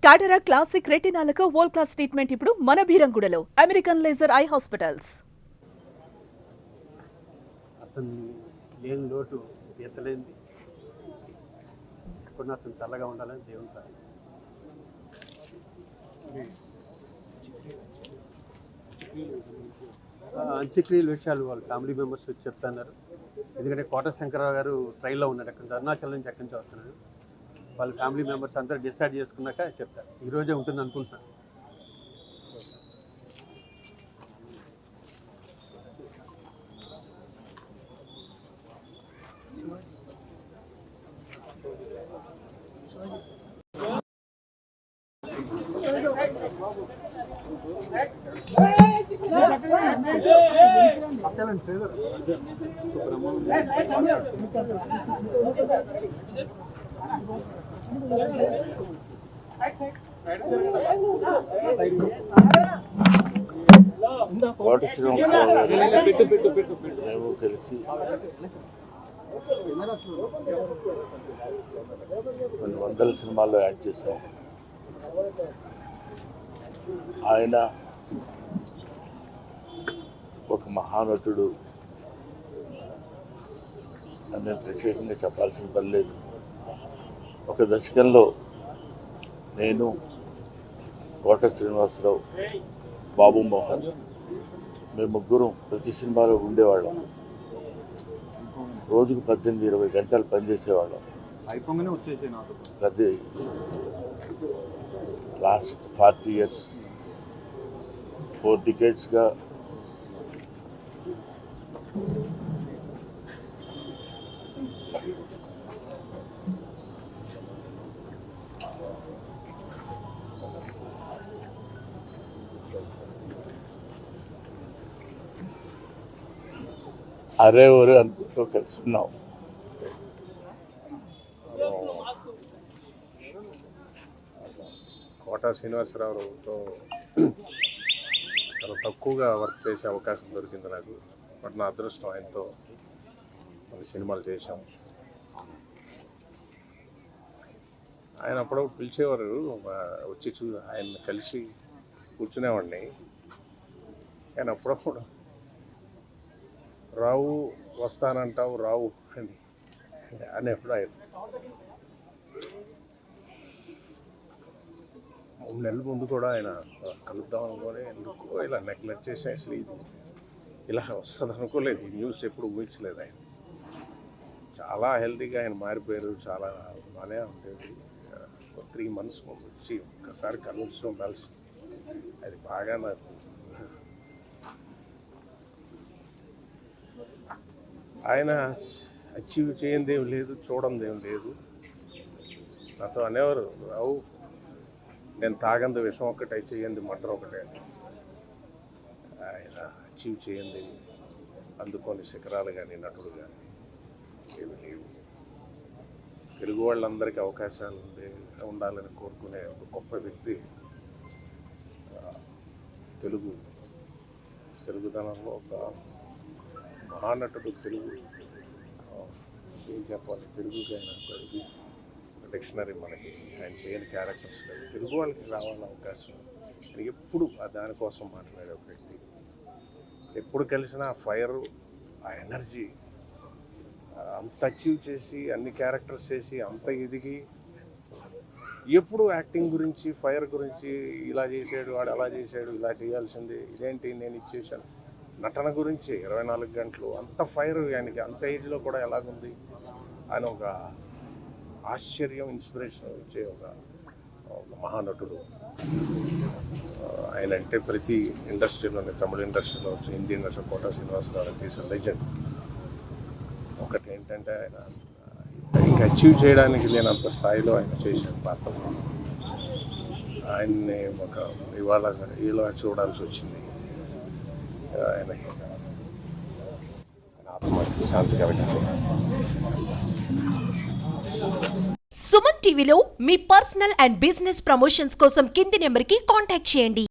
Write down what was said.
కాటరా classic రెటినాలకు world class treatment ఇప్పుడు మన భీరంగూడలో American laser eye hospitals. అతను లేని లోటు తీర్చలేంది. కొన్ని అతను చల్లగా ఉండాలని దేవుని ప్రార్థన. అంత్యక్రియల విషయాలు వాళ్ళ ఫ్యామిలీ మెంబర్స్ వచ్చి చెప్తున్నారు. ఎందుకంటే కోట శంకరరావు గారు ట్రైన్లో ఉన్నాడు, అక్కడ అరుణాచల్ నుంచి ఎక్కడి నుంచి వస్తున్నాడు. వాళ్ళ ఫ్యామిలీ మెంబర్స్ అందరూ డిసైడ్ చేసుకున్నాక చెప్తారు. ఈరోజే ఉంటుంది అనుకుంటున్నాను. కోట శ్రీనివాసరావు గారు మేము కలిసి కొన్ని వందల సినిమాల్లో యాక్ట్ చేశాం. ఆయన ఒక మహానటుడు అని నేను ప్రత్యేకంగా చెప్పాల్సిన పని లేదు. ఒక దశకంలో నేను, కోట శ్రీనివాసరావు, బాబు మోహన్, మేము ముగ్గురం ప్రతి సినిమాలో ఉండేవాళ్ళం. రోజుకు 18-20 గంటలు పనిచేసేవాళ్ళం. అది లాస్ట్ 40 years 4 decades-గా అరే ఒరే అనుకుంటూ కలిసి ఉన్నాం. కోట శ్రీనివాసరావుతో చాలా తక్కువగా వర్క్ చేసే అవకాశం దొరికింది నాకు. బట్ నా అదృష్టం, ఆయనతో కొన్ని సినిమాలు చేశాం. ఆయన అప్పుడప్పుడు పిలిచేవారు, వచ్చి ఆయన కలిసి కూర్చునేవాడిని. ఆయన అప్పుడప్పుడు రావు వస్తానంటావు రావు అని ఎప్పుడు ఆయన 3 నెలల ముందు కూడా ఆయన కలుద్దాం అనుకోని ఎందుకో ఇలా నెగ్లెక్ట్ చేసి అసలు ఇది ఇలా వస్తుంది అనుకోలేదు. ఈ న్యూస్ ఎప్పుడు ఊహించలేదు. ఆయన చాలా హెల్తీగా ఆయన మారిపోయారు. చాలా బాగానే ఉండేది. 3 months ముందు వచ్చి ఒక్కసారి కలిసి ఉండాల్సి, అది బాగా నాకు ఆయన అచీవ్ చేయందేం లేదు, చూడందేం లేదు. నాతో అనేవారు, రావు నేను తాగంది విషం ఒకటే, చేయంది మటర్ ఒకటే. ఆయన అచీవ్ చేయంది అందుకొని శిఖరాలు కానీ నటుడు కానీ ఏమి లేవు. తెలుగు వాళ్ళందరికీ అవకాశాలు ఉండాలని కోరుకునే ఒక గొప్ప వ్యక్తి. తెలుగుదనంలో ఒక మహానటుడు. తెలుగు ఏం చెప్పాలి, తెలుగుకి ఆయన ఇది డిక్షనరీ. మనకి ఆయన చేయని క్యారెక్టర్స్ లేవు. తెలుగు వాళ్ళకి రావాలని అవకాశం. ఆయన ఎప్పుడు దానికోసం మాట్లాడే ఒక వ్యక్తి. ఎప్పుడు కలిసినా ఆ ఫైరు, ఆ ఎనర్జీ, అంత అచీవ్ చేసి అన్ని క్యారెక్టర్స్ చేసి అంత ఎదిగి ఎప్పుడు యాక్టింగ్ గురించి, ఫైర్ గురించి, ఇలా చేశాడు వాడు అలా చేశాడు, ఇలా చేయాల్సింది ఇదేంటి నేను ఇచ్చేసాను, నటన గురించి 24 గంటలు అంత ఫైర్. ఆయనకి అంత ఏజ్లో కూడా ఎలాగుంది ఆయన ఒక ఆశ్చర్యం, ఇన్స్పిరేషన్ ఇచ్చే ఒక మహానటుడు. ఆయన అంటే ప్రతి ఇండస్ట్రీలోనే, తమిళ ఇండస్ట్రీలో వచ్చి, హిందీ ఇండస్ట్రీ కోట శ్రీనివాసరావు తీసిన లెజెండ్. ఒకటి ఏంటంటే ఆయన ఇంకా అచీవ్ చేయడానికి లేనంత స్థాయిలో ఆయన చేసిన పాత్ర. ఆయన్ని ఒక ఇలా చూడాల్సి వచ్చింది. ఆయన ఆత్మకి శాంతి కలగాలి. సుమన్ టీవీలో మీ పర్సనల్ అండ్ బిజినెస్ ప్రమోషన్స్ కోసం కింది నెంబర్కి కాంటాక్ట్ చేయండి.